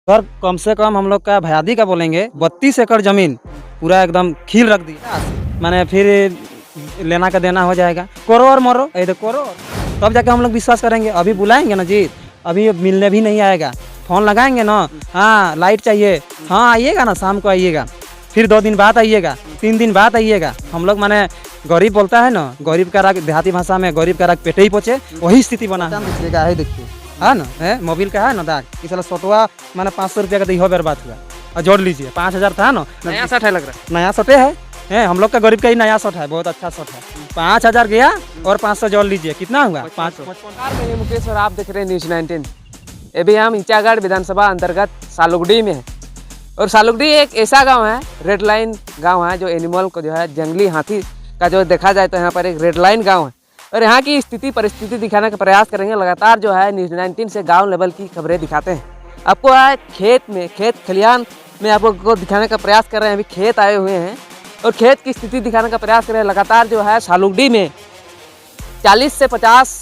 Sir कम से कम हम लोग का भयादी का बोलेंगे 32 एकड़ जमीन पूरा एकदम खील रख दिया। मैंने फिर लेना का देना हो जाएगा, करो और मरो, ऐसे करो तब जाके हम लोग विश्वास करेंगे। अभी बुलाएंगे ना जी, अभी मिलने भी नहीं आएगा, फ़ोन लगाएंगे ना, हाँ लाइट चाहिए, हाँ आइएगा ना शाम को आइएगा, फिर 2 दिन बाद आइएगा, 3 दिन बाद आइएगा। हम लोग माने गरीब बोलता है ना, गरीब का राग देहाती भाषा में गरीब का राग पेटे ही पहुँचे, वही स्थिति बना है। देखिए है ना, है मोबिल का है ना दाग, इस सोटवा मैंने 500 रुपया का दिहो बर्बाद हुआ। और जोड़ लीजिए 5000 था ना, नया शर्ट है लग रहा है। नया शर्टे है, हम लोग का गरीब का ही नया शर्ट है, बहुत अच्छा शर्ट है। 5000 गया और 500 जोड़ लीजिए, कितना हुआ? 500। नमस्कार, मैं मुकेश और आप देख रहे हैं न्यूज़ 19। अभी हम ईचागढ़ विधानसभा अंतर्गत सालुगडी में है। और सालुगडी एक ऐसा गांव है, रेड लाइन गांव है, जो एनिमल को जो है जंगली हाथी का जो देखा जाए तो यहाँ पर एक रेड लाइन गाँव है। और यहाँ की स्थिति परिस्थिति दिखाने का प्रयास करेंगे। लगातार जो है न्यूज़ 19 से गाँव लेवल की खबरें दिखाते हैं आपको। है खेत खलिहान में आपको दिखाने का प्रयास कर रहे हैं। अभी खेत आए हुए हैं और खेत की स्थिति दिखाने का प्रयास कर रहे हैं। लगातार जो है सालुगडी में 40 से 50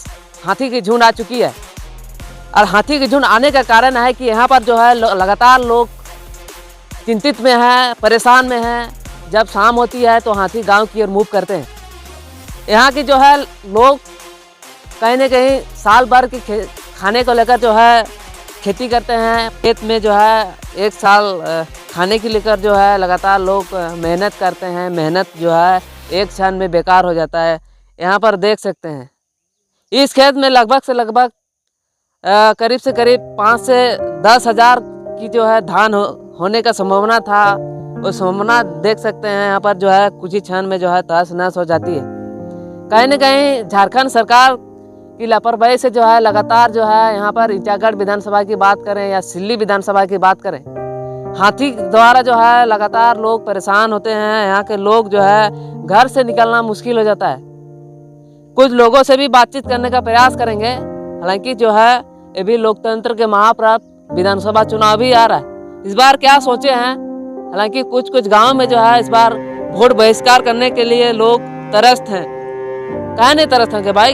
हाथी की झुंड आ चुकी है। और हाथी की झुंड आने का कारण है कि यहाँ पर जो है लगातार लोग चिंतित में हैं, परेशान में हैं। जब शाम होती है तो हाथी गांव की ओर मूव करते हैं। यहाँ की जो है लोग कहीं ना कहीं साल भर के खाने को लेकर जो है खेती करते हैं। खेत में जो है एक साल खाने के लेकर जो है लगातार लोग मेहनत करते हैं। मेहनत जो है एक क्षण में बेकार हो जाता है। यहाँ पर देख सकते हैं इस खेत में लगभग से लगभग करीब से करीब 5 से 10 हज़ार की जो है धान होने का संभावना था। वो संभावना देख सकते हैं यहाँ पर जो है कुछ ही क्षण में जो है तहस नहस हो जाती है। कहीं ना कहीं झारखंड सरकार की लापरवाही से जो है लगातार जो है यहाँ पर ईचागढ़ विधानसभा की बात करें या सिल्ली विधानसभा की बात करें, हाथी द्वारा जो है लगातार लोग परेशान होते हैं। यहाँ के लोग जो है घर से निकलना मुश्किल हो जाता है। कुछ लोगों से भी बातचीत करने का प्रयास करेंगे। हालांकि जो है ये भी लोकतंत्र के महापर्व विधानसभा चुनाव भी आ रहा है। इस बार क्या सोचे हैं, हालांकि कुछ गाँव में जो है इस बार वोट बहिष्कार करने के लिए लोग तरस्त हैं। कहे नहीं तरस हैं कि भाई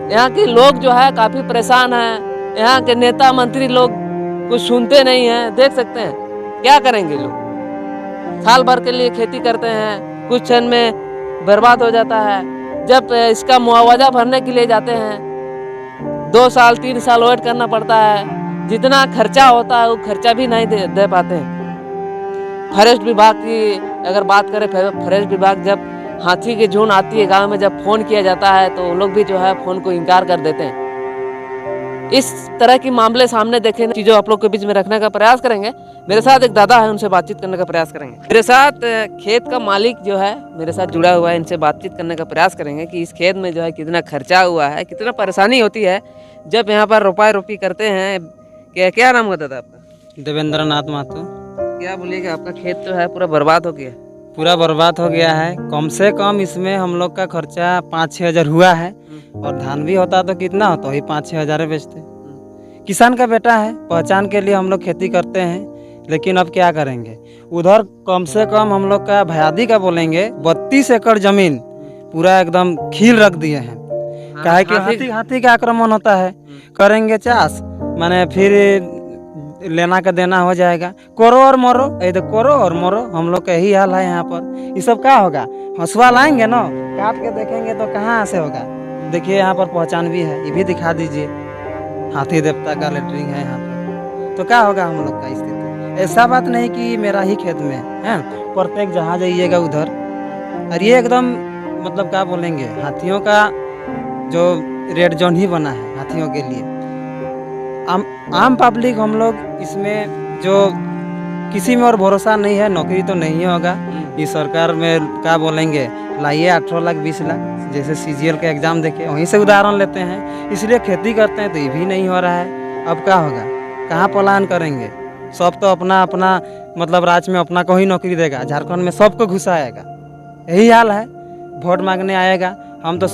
यहाँ के लोग जो है काफ़ी परेशान हैं। यहाँ के नेता मंत्री लोग कुछ सुनते नहीं हैं। देख सकते हैं क्या करेंगे लोग। साल भर के लिए खेती करते हैं, कुछ क्षण में बर्बाद हो जाता है। जब इसका मुआवजा भरने के लिए जाते हैं 2 साल 3 साल वेट करना पड़ता है। जितना खर्चा होता है वो खर्चा भी नहीं दे पाते हैं। फॉरेस्ट विभाग की अगर बात करें, फॉरेस्ट विभाग जब हाथी की झुंड आती है गांव में, जब फ़ोन किया जाता है तो वो लोग भी जो है फ़ोन को इनकार कर देते हैं। इस तरह की मामले सामने देखे चीज़ों आप लोग के बीच में रखने का प्रयास करेंगे। मेरे साथ एक दादा है, उनसे बातचीत करने का प्रयास करेंगे। मेरे साथ खेत का मालिक जो है मेरे साथ जुड़ा हुआ है, इनसे बातचीत करने का प्रयास करेंगे कि इस खेत में जो है कितना खर्चा हुआ है, कितना परेशानी होती है जब यहाँ पर रोपाई रोपी करते हैं। क्या नाम होता था आपका? देवेंद्र नाथ महतो। क्या बोलिएगा, आपका खेत जो है पूरा बर्बाद हो गया? पूरा बर्बाद हो गया है। कम से कम इसमें हम लोग का खर्चा 5-6 हज़ार हुआ है। और धान भी होता तो कितना होता, वही 5-6 हज़ार बेचते। किसान का बेटा है, पहचान के लिए हम लोग खेती करते हैं, लेकिन अब क्या करेंगे। उधर कम से कम हम लोग का भयादी का बोलेंगे 32 एकड़ जमीन पूरा एकदम खील रख दिए हैं। काहे कि हाथी का आक्रमण होता है, करेंगे चाष माने फिर लेना का देना हो जाएगा, करो और मरो, ऐसे करो और मरो। हम लोग का यही हाल है यहाँ पर। ये सब क्या होगा, हंसुआ लाएंगे ना, काट के देखेंगे तो कहाँ से होगा। देखिए यहाँ पर पहचान भी है, ये भी दिखा दीजिए, हाथी देवता का लेटरिंग है यहाँ पर। तो क्या होगा हम लोग का स्थिति। ऐसा बात नहीं कि मेरा ही खेत में है, प्रत्येक जहाँ जाइएगा उधर। और ये एकदम मतलब क्या बोलेंगे, हाथियों का जो रेड जोन ही बना है हाथियों के लिए। आम पब्लिक हम लोग इसमें जो किसी में और भरोसा नहीं है, नौकरी तो नहीं होगा। इस सरकार में क्या बोलेंगे, लाइए 18 लाख 20 लाख, जैसे CGL का एग्ज़ाम देखे वहीं से उदाहरण लेते हैं। इसलिए खेती करते हैं तो ये भी नहीं हो रहा है। अब क्या होगा, कहाँ पलायन करेंगे। सब तो अपना अपना मतलब राज्य में अपना को ही नौकरी देगा, झारखंड में सबको घुसाएगा। यही हाल है। वोट मांगने आएगा, हम तो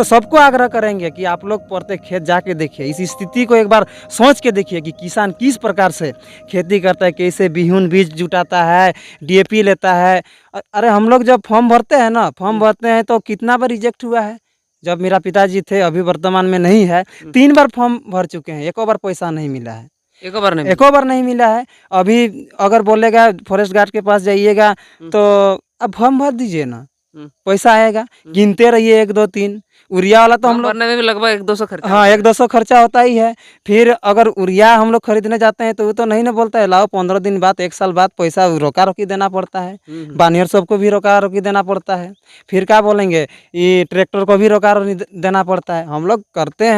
सबको आग्रह करेंगे कि आप लोग प्रत्येक खेत जाके देखिए, इस स्थिति को एक बार सोच के देखिए कि किसान किस प्रकार से खेती करता है, कैसे बिहून बीज जुटाता है, DAP लेता है। अरे हम लोग जब फॉर्म भरते हैं ना, फॉर्म भरते हैं तो कितना बार रिजेक्ट हुआ है। जब मेरा पिताजी थे, अभी वर्तमान में नहीं है, 3 बार फॉर्म भर चुके हैं, 1 बार पैसा नहीं मिला है। एको बार नहीं एको बार नहीं मिला है। अभी अगर बोलेगा फॉरेस्ट गार्ड के पास जाइएगा तो अब फॉर्म भर दीजिए ना, हम्म। पैसा आएगा, गिनते रहिए 1 2 3 यूरिया वाला तो हम फॉर्म लोग भरने में भी लगभग 100-200 खर्चा हाँ होता है। 1 200 खर्चा होता ही है। फिर अगर यूरिया हम लोग खरीदने जाते हैं तो वो तो नहीं ना बोलता है लाओ 15 दिन बाद 1 साल बाद पैसा रोका रोकी देना पड़ता है। बानियर सबको भी रोका रोकी देना पड़ता है। फिर क्या बोलेंगे ये ट्रैक्टर को भी रोका रोकी देना पड़ता है। हम लोग करते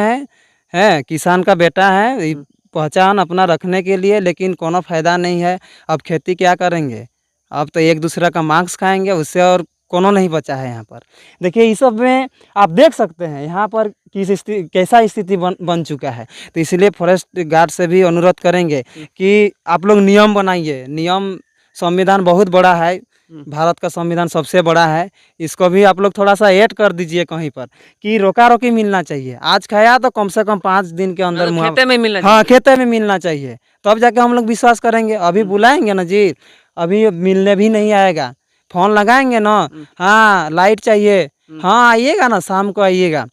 हैं किसान का बेटा है, पहचान अपना रखने के लिए, लेकिन कोनो फायदा नहीं है। अब खेती क्या करेंगे, अब तो एक दूसरे का मांस खाएंगे, उससे और कोनो नहीं बचा है यहाँ पर। देखिए इस सब में आप देख सकते हैं यहाँ पर किस स्थिति कैसा स्थिति बन चुका है। तो इसलिए फॉरेस्ट गार्ड से भी अनुरोध करेंगे कि आप लोग नियम बनाइए। नियम, संविधान बहुत बड़ा है, भारत का संविधान सबसे बड़ा है, इसको भी आप लोग थोड़ा सा ऐड कर दीजिए कहीं पर कि रोका रोकी मिलना चाहिए। आज खाया तो कम से कम 5 दिन के अंदर खेते में मिलना हाँ खेते में मिलना चाहिए, तब जाके हम लोग विश्वास करेंगे। अभी बुलाएंगे ना जी, अभी मिलने भी नहीं आएगा। फोन लगाएंगे ना, हाँ लाइट चाहिए, हाँ आइएगा ना, शाम को आइएगा,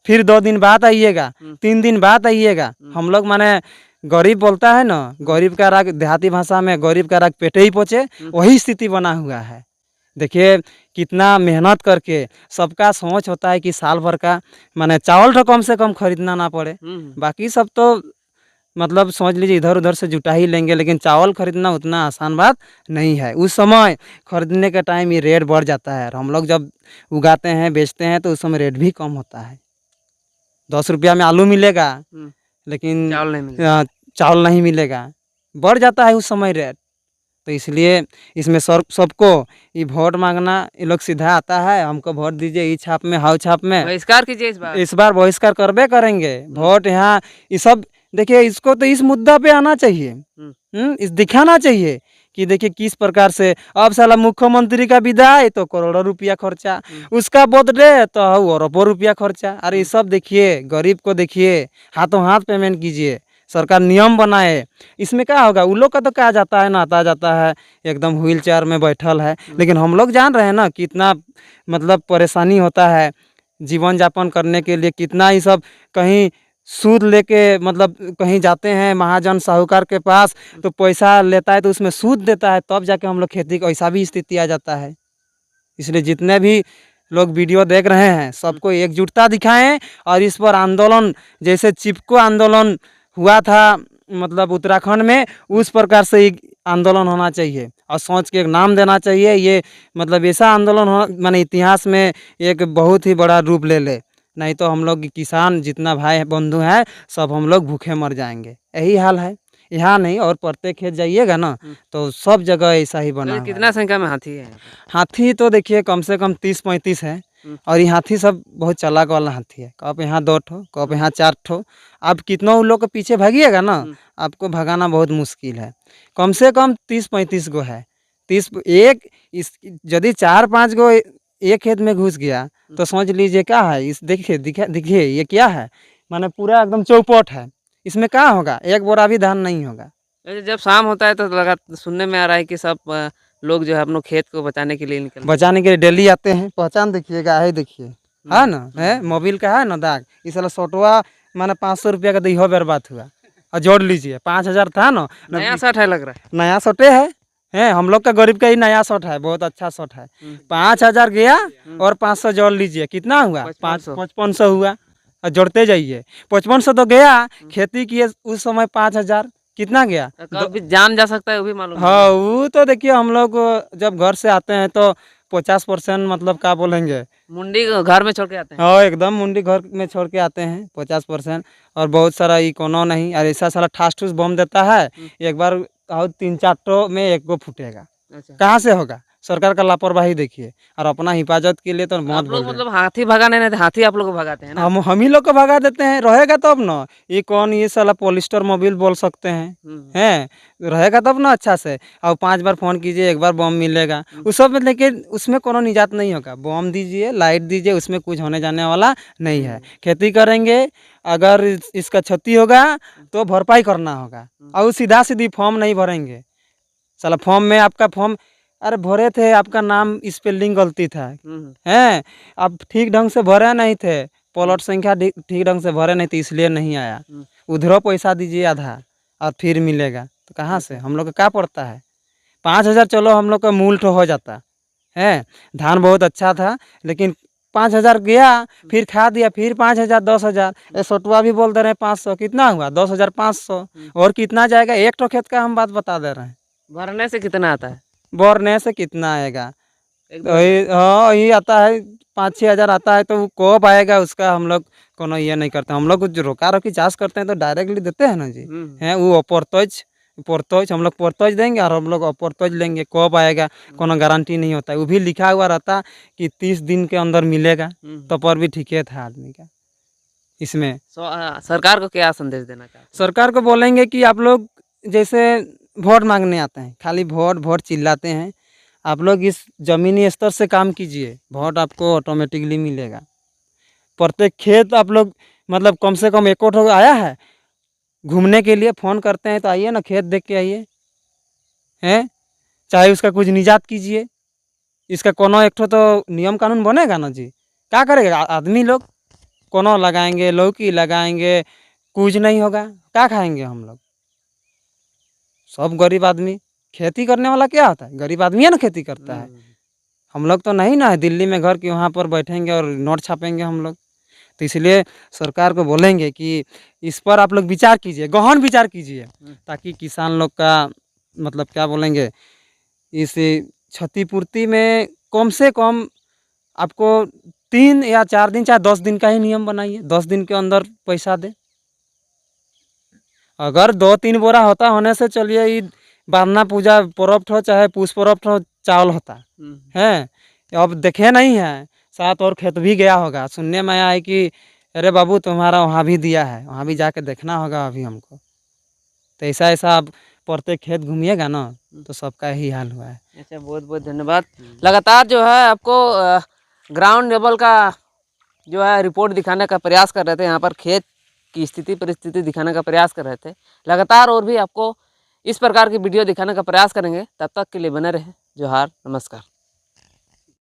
फिर 2 दिन बाद आइएगा, 3 दिन बाद आइएगा। हम लोग माने गरीब बोलता है ना, गरीब का राग, देहाती भाषा में गरीब का राग पेटे ही पहुँचे, वही स्थिति बना हुआ है। देखिए कितना मेहनत करके, सबका सोच होता है कि साल भर का माने चावल तो कम से कम खरीदना ना पड़े, बाकी सब तो मतलब समझ लीजिए इधर उधर से जुटा ही लेंगे, लेकिन चावल खरीदना उतना आसान बात नहीं है। उस समय खरीदने के टाइम ये रेट बढ़ जाता है, और हम लोग जब उगाते हैं बेचते हैं तो उस समय रेट भी कम होता है। 10 रुपया में आलू मिलेगा, लेकिन चावल नहीं मिलेगा, बढ़ जाता है उस समय रेट। तो इसलिए इसमें सबको ये वोट मांगना, ये लोग सीधा आता है, हमको वोट दीजिए, ई छाप में हाउ छाप में बहिष्कार कीजिए इस बार बहिष्कार करबे करेंगे। वोट यहाँ ये सब देखिए, इसको तो इस मुद्दा पे आना चाहिए, इस दिखाना चाहिए कि देखिए किस प्रकार से अब साला मुख्यमंत्री का विदाई तो करोड़ों रुपया खर्चा, उसका बर्थडे तो अरबों रुपया खर्चा। अरे ये सब देखिए, गरीब को देखिए, हाथों हाथ पेमेंट कीजिए, सरकार नियम बनाए। इसमें क्या होगा, उन लोग का तो क्या जाता है ना, आता जाता है एकदम व्हील चेयर में बैठल है, लेकिन हम लोग जान रहे हैं ना कितना मतलब परेशानी होता है जीवन यापन करने के लिए। कितना ही सब कहीं सूद लेके मतलब कहीं जाते हैं महाजन साहूकार के पास, तो पैसा लेता है तो उसमें सूद देता है, तब जाके हम लोग खेती को, ऐसा भी स्थिति आ जाता है। इसलिए जितने भी लोग वीडियो देख रहे हैं सबको एकजुटता दिखाएं, और इस पर आंदोलन, जैसे चिपको आंदोलन हुआ था मतलब उत्तराखंड में, उस प्रकार से एक आंदोलन होना चाहिए, और सोच के एक नाम देना चाहिए। ये मतलब ऐसा आंदोलन होना माने इतिहास में एक बहुत ही बड़ा रूप ले ले, नहीं तो हम लोग किसान जितना भाई बंधु हैं सब हम लोग भूखे मर जाएंगे। यही हाल है, यहाँ नहीं और प्रत्येक खेत जाइएगा ना तो सब जगह ऐसा ही बना हुआ है। कितना संख्या में हाथी है? हाथी तो देखिए कम से कम 30-35 है, और ये हाथी सब बहुत चालाक वाला हाथी है। कब यहाँ 2 ठो, कब यहाँ 4 ठो। आप कितना उन लोग के पीछे भागिएगा ना, आपको भगाना बहुत मुश्किल है। कम से कम 30-35 गो है। 30 एक इस यदि 4-5 गो एक खेत में घुस गया तो समझ लीजिए क्या है। इस देखिए देखिए ये क्या है, माने पूरा एकदम चौपट है, इसमें क्या होगा, एक बोरा भी धान नहीं होगा। जब शाम होता है तो लगा सुनने में आ रहा है कि सब लोग जो है अपने खेत को बचाने के लिए निकल बचाने के लिए डेली आते हैं। पहचान देखिएगा, है देखिए, है ना, है मोबिल का है ना दाग, इस वाला सोटवा माने 500 रुपया का दही बर्बाद हुआ, और जोड़ लीजिए 5000 था ना, नया शर्ट है लग रहा है, नया शर्टे है हम लोग का गरीब का ही नया शर्ट है, बहुत अच्छा शर्ट है। 5000 गया और 500 जोड़ लीजिए, कितना हुआ, 5500 हुआ, और जोड़ते जाइए। 5500 तो गया, खेती किए उस समय 5000 कितना गया, कब भी जान जा सकता है वो भी मालूम। हाँ वो तो देखिए, हम लोग जब घर से आते हैं तो 50% मतलब क्या बोलेंगे, मुंडी घर में छोड़ के आते हैं। हाँ एकदम मुंडी घर में छोड़ के आते हैं 50%। और बहुत सारा ये कोनो नहीं, और ऐसा साला ठास ठूस बम देता है, एक बार 3-4 टो में एक को फूटेगा। अच्छा। कहाँ से होगा, सरकार का लापरवाही देखिए। और अपना हिफाजत के लिए तो मौत बोल रहे हैं। मतलब हाथी भगाने नहीं, हाथी आप लोग को भगाते हैं ना? हम ही लोग को भगा देते हैं, रहेगा तब ना। ये कौन, ये साला पॉलिस्टर मोबिल बोल सकते हैं रहेगा तब ना अच्छा से। और 5 बार फोन कीजिए, एक बार बम मिलेगा उस सब में, लेकिन उसमें कोनो निजात नहीं होगा। बम दीजिए, लाइट दीजिए, उसमें कुछ होने जाने वाला नहीं है। खेती करेंगे, अगर इसका क्षति होगा तो भरपाई करना होगा, और सीधा सीधी फॉर्म नहीं भरेंगे। साला फॉर्म में आपका फॉर्म, अरे भरे थे, आपका नाम स्पेलिंग गलती था, हैं आप ठीक ढंग से भरे नहीं थे, प्लॉट संख्या ठीक ढंग से भरे नहीं थे, इसलिए नहीं आया। उधरो पैसा दीजिए आधा, और फिर मिलेगा तो कहाँ से हम लोग का क्या पड़ता है। 5,000 चलो हम लोग का मूल तो हो जाता है। धान बहुत अच्छा था लेकिन 5,000 गया, फिर खा दिया, फिर 5,000 10,000। ये सोटुआ भी बोल दे रहे हैं 500, कितना हुआ 10,500। और कितना जाएगा, एक तो खेत का हम बात बता दे रहे हैं। भरने से कितना आता है? बोरने से कितना आएगा, एक तो यही आता है 5-6 हज़ार आता है। तो वो कब आएगा उसका हम लोग कोनो ये नहीं करते। हम लोग जो रोका रोकी चाष करते हैं तो डायरेक्टली देते हैं ना जी। हैं वो अपोरतोज पोरतोज हम लोग पोरतोज देंगे और हम लोग अपोरतोज लेंगे। कब आएगा कोनो गारंटी नहीं होता है। वो भी लिखा हुआ रहता कि 30 दिन के अंदर मिलेगा, तो पर भी ठीक है था आदमी का। इसमें सरकार को क्या संदेश देना चाहते हैं? सरकार को बोलेंगे कि आप लोग जैसे वोट मांगने आते हैं, खाली वोट वोट चिल्लाते हैं, आप लोग इस ज़मीनी स्तर से काम कीजिए, वोट आपको ऑटोमेटिकली मिलेगा। प्रत्येक खेत आप लोग मतलब कम से कम एक ठो आया है घूमने के लिए, फ़ोन करते हैं तो आइए ना, खेत देख के आइए, हैं चाहे उसका कुछ निजात कीजिए। इसका कोनो एक ठो तो नियम कानून बनेगा ना जी। क्या करेगा आदमी लोग, कोनो लगाएंगे, लौकी लगाएंगे, कुछ नहीं होगा, क्या खाएंगे हम लोग। सब गरीब आदमी, खेती करने वाला क्या होता है, गरीब आदमी है ना खेती करता है। हम लोग तो नहीं ना है दिल्ली में घर के वहाँ पर बैठेंगे और नोट छापेंगे हम लोग। तो इसलिए सरकार को बोलेंगे कि इस पर आप लोग विचार कीजिए, गहन विचार कीजिए, ताकि किसान लोग का मतलब क्या बोलेंगे, इस क्षतिपूर्ति में कम से कम आपको 3 या 4 दिन चाहे 10 दिन का ही नियम बनाइए, 10 दिन के अंदर पैसा दे। अगर 2-3 बोरा होता होने से चलिए ये बारना पूजा पर्व हो चाहे पुष पर्व हो चावल होता है। अब देखे नहीं है, साथ और खेत भी गया होगा, सुनने में आया है कि अरे बाबू तुम्हारा वहाँ भी दिया है, वहाँ भी जाके देखना होगा अभी हमको। तो ऐसा ऐसा आप प्रत्येक खेत घूमिएगा ना तो सबका ही हाल हुआ है। अच्छा, बहुत बहुत धन्यवाद। लगातार जो है आपको ग्राउंड लेवल का जो है रिपोर्ट दिखाने का प्रयास कर रहे थे, यहाँ पर खेत की स्थिति परिस्थिति दिखाने का प्रयास कर रहे थे। लगातार और भी आपको इस प्रकार की वीडियो दिखाने का प्रयास करेंगे। तब तक के लिए बने रहें। जोहार, नमस्कार।